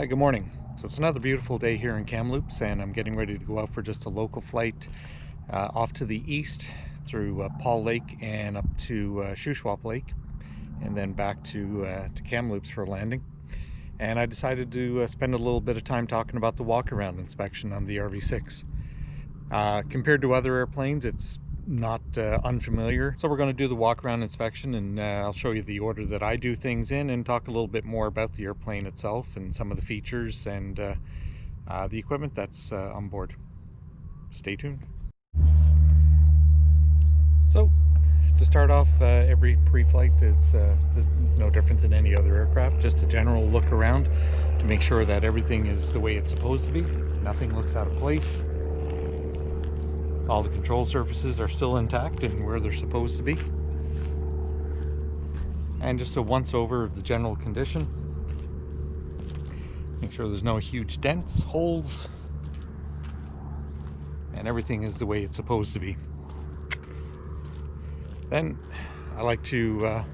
Hi, good morning. So it's another beautiful day here in Kamloops, and I'm getting ready to go out for just a local flight off to the east through Paul Lake and up to Shuswap Lake, and then back to Kamloops for a landing. And I decided to spend a little bit of time talking about the walk-around inspection on the RV6. Compared to other airplanes, it's not unfamiliar. So we're going to do the walk-around inspection, and I'll show you the order that I do things in and talk a little bit more about the airplane itself and some of the features and the equipment that's on board. Stay tuned. So to start off, every pre-flight is no different than any other aircraft. Just a general look around to make sure that everything is the way it's supposed to be. Nothing looks out of place. All the control surfaces are still intact and where they're supposed to be. And just a once over of the general condition. Make sure there's no huge dents, holes, and everything is the way it's supposed to be. Then I like to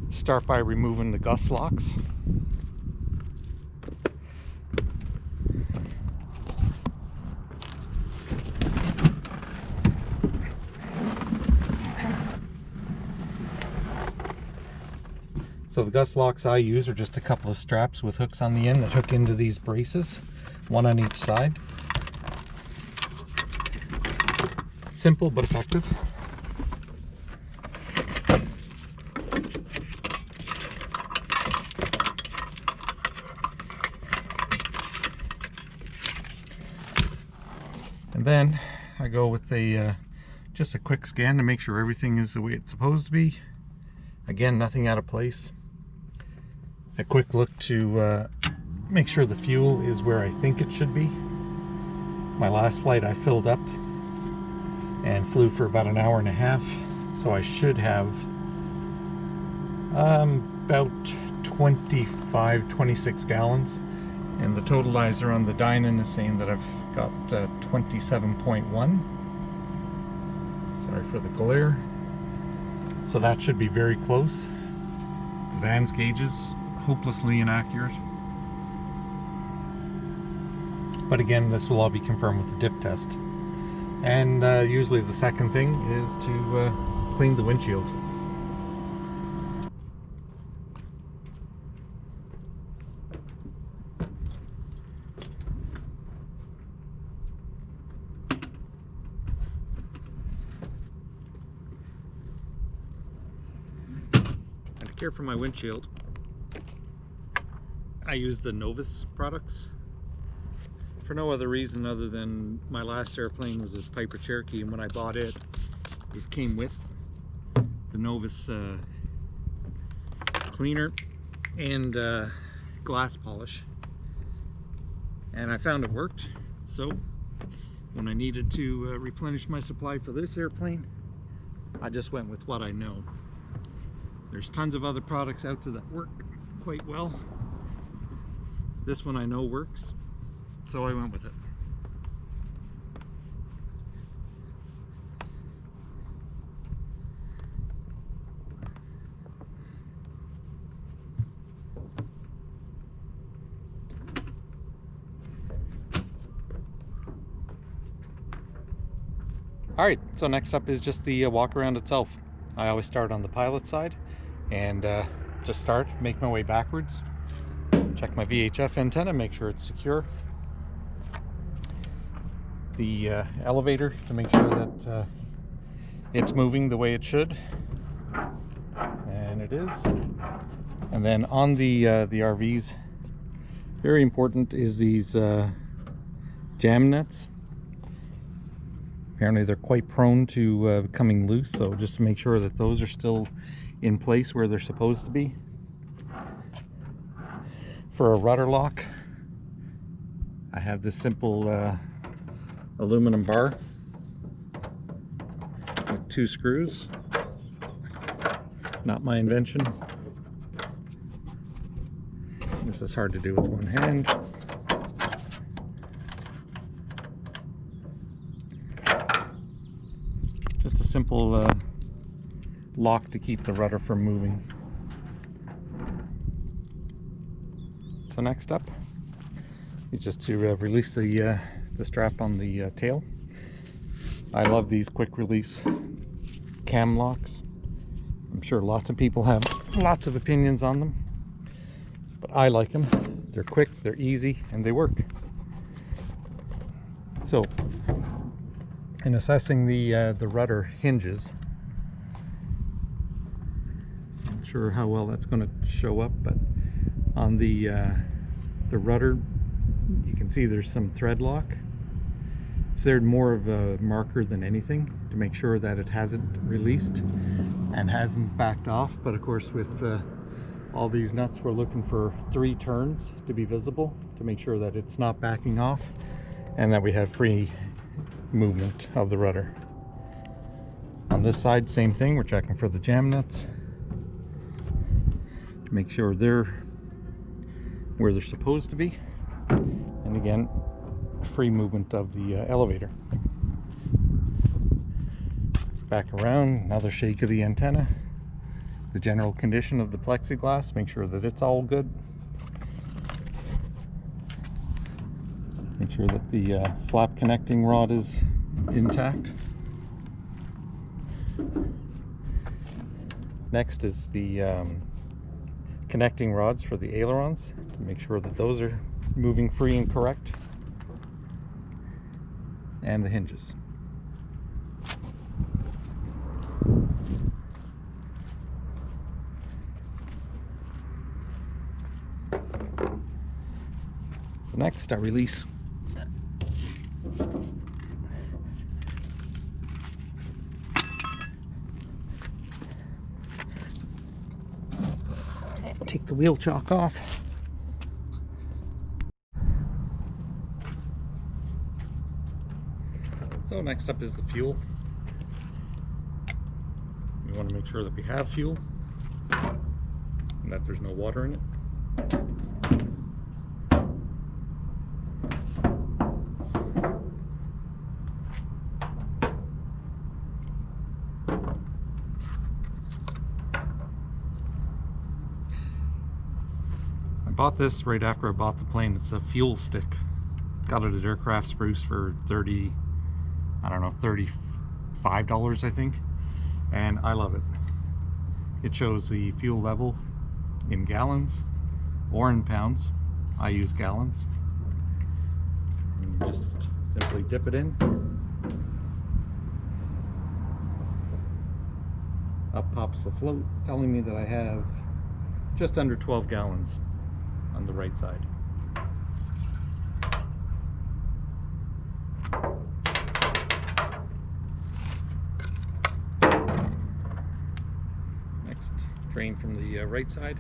start by removing the Gus Locks. So the Gus Locks I use are just a couple of straps with hooks on the end that hook into these braces, one on each side. Simple but effective. And then I go with just a quick scan to make sure everything is the way it's supposed to be. Again, nothing out of place. A quick look to make sure the fuel is where I think it should be. My last flight I filled up and flew for about an hour and a half, so I should have about 26 gallons, and the totalizer on the dynon is saying that I've got 27.1. Sorry for the glare. So that should be very close. The Vans gauge is hopelessly inaccurate. But again, this will all be confirmed with the dip test. And usually the second thing is to clean the windshield. And to care for my windshield, I use the Novus products for no other reason other than my last airplane was a Piper Cherokee, and when I bought it, it came with the Novus cleaner and glass polish, and I found it worked. So when I needed to replenish my supply for this airplane, I just went with what I know. There's tons of other products out there that work quite well. This one I know works, so I went with it. Alright, so next up is just the walk around itself. I always start on the pilot side and just make my way backwards. Check my VHF antenna, make sure it's secure. The elevator to make sure that it's moving the way it should, and it is. And then on the RVs, very important is these jam nuts. Apparently they're quite prone to coming loose, so just to make sure that those are still in place where they're supposed to be. For a rudder lock, I have this simple aluminum bar with 2 screws. Not my invention. This is hard to do with one hand. Just a simple lock to keep the rudder from moving. So next up is just to release the strap on the tail. I love these quick release cam locks. I'm sure lots of people have lots of opinions on them, but I like them. They're quick, they're easy, and they work. So in assessing the rudder hinges, not sure how well that's going to show up, but on the rudder you can see there's some thread lock. It's there more of a marker than anything to make sure that it hasn't released and hasn't backed off. But of course, with all these nuts, we're looking for 3 turns to be visible to make sure that it's not backing off and that we have free movement of the rudder. On this side, same thing, we're checking for the jam nuts to make sure they're where they're supposed to be, and again, free movement of the elevator. Back around, another shake of the antenna, the general condition of the plexiglass, make sure that it's all good, make sure that the flap connecting rod is intact. Next is the connecting rods for the ailerons, to make sure that those are moving free and correct, and the hinges. So next I release take the wheel chock off. So next up is the fuel. We want to make sure that we have fuel and that there's no water in it. I bought this right after I bought the plane. It's a fuel stick. Got it at Aircraft Spruce for $35, I think, and I love it. It shows the fuel level in gallons or in pounds. I use gallons. And you just simply dip it in. Up pops the float, telling me that I have just under 12 gallons on the right side. Next, drain from the right side.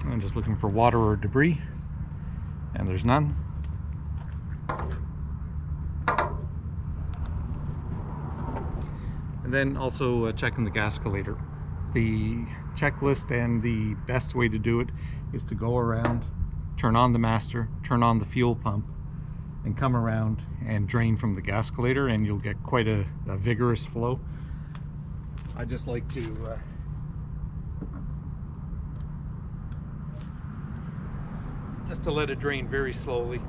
I'm just looking for water or debris, and there's none. And then also checking the gas collator. The checklist and the best way to do it is to go around, turn on the master, turn on the fuel pump, and come around and drain from the gas collator, and you'll get quite a vigorous flow. I just like to let it drain very slowly.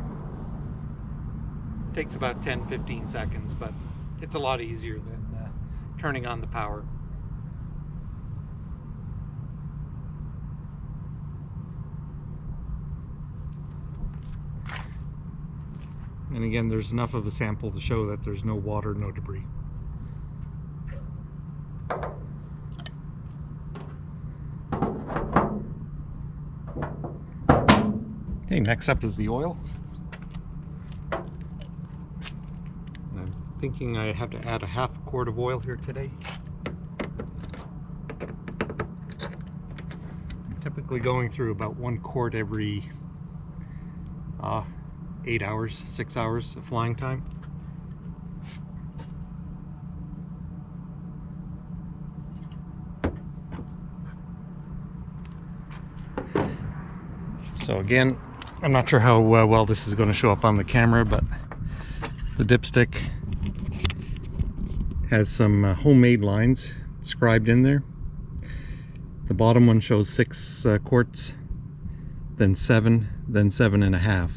It takes about 10-15 seconds, but it's a lot easier than turning on the power. And again, there's enough of a sample to show that there's no water, no debris. Okay, next up is the oil. I'm thinking I have to add a half a quart of oil here today. I'm typically going through about 1 quart every 8 hours, 6 hours of flying time. So again, I'm not sure how well this is going to show up on the camera, but the dipstick Has some homemade lines scribed in there. The bottom one shows 6 quarts, then 7, then 7.5.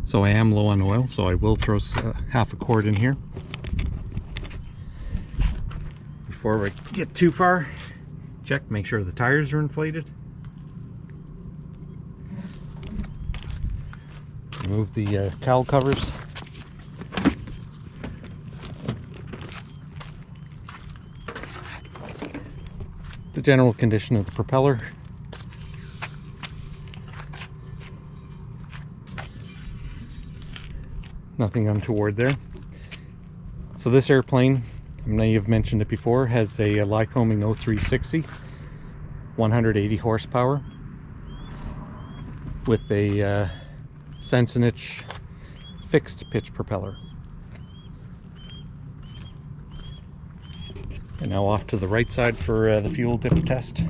So I am low on oil, so I will throw half a quart in here. Before we get too far, check, make sure the tires are inflated. Remove the cowl covers. The general condition of the propeller. Nothing untoward there. So this airplane, I may have mentioned it before, has a Lycoming 0360, 180 horsepower with a Sensenich fixed pitch propeller. And now off to the right side for the fuel dip test.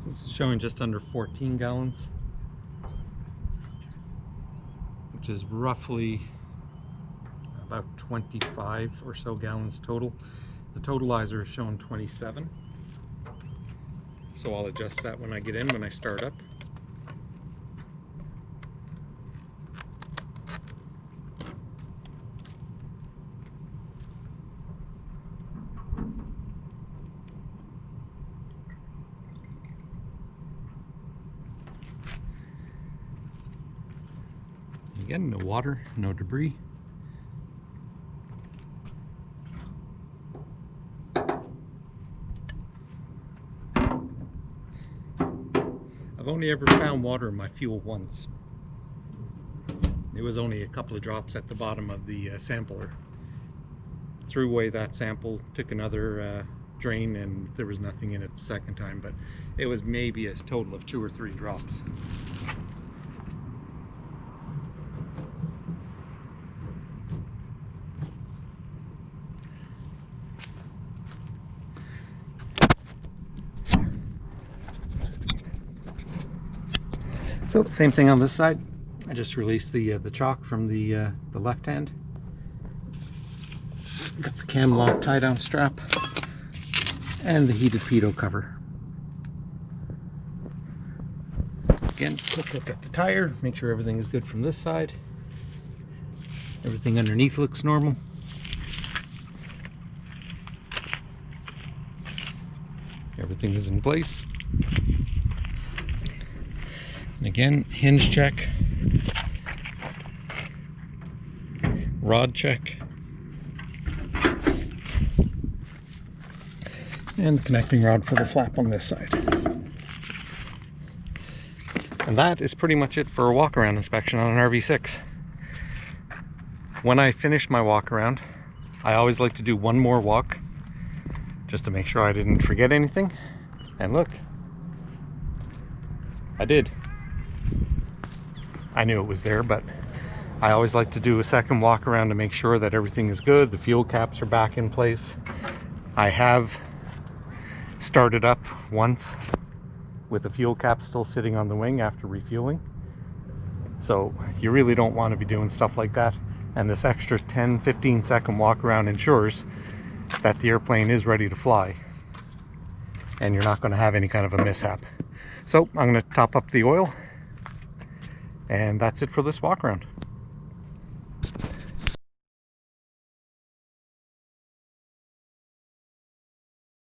This is showing just under 14 gallons, which is roughly about 25 or so gallons total. The totalizer is showing 27, so I'll adjust that when I get in, when I start up. Again, no water, no debris. I've only ever found water in my fuel once. It was only a couple of drops at the bottom of the sampler. Threw away that sample, took another drain, and there was nothing in it the second time, but it was maybe a total of 2 or 3 drops. So same thing on this side. I just released the chock from the left hand. Got the cam lock tie down strap and the heated pitot cover. Again, quick look at the tire, make sure everything is good from this side. Everything underneath looks normal. Everything is in place. And again, hinge check, rod check, and the connecting rod for the flap on this side. And that is pretty much it for a walk-around inspection on an RV6. When I finish my walk-around, I always like to do one more walk just to make sure I didn't forget anything. And look, I did. I knew it was there, but I always like to do a second walk around to make sure that everything is good. The fuel caps are back in place. I have started up once with the fuel cap still sitting on the wing after refueling. So you really don't want to be doing stuff like that. And this extra 10-15 second walk around ensures that the airplane is ready to fly and you're not going to have any kind of a mishap. So I'm going to top up the oil. And that's it for this walk around.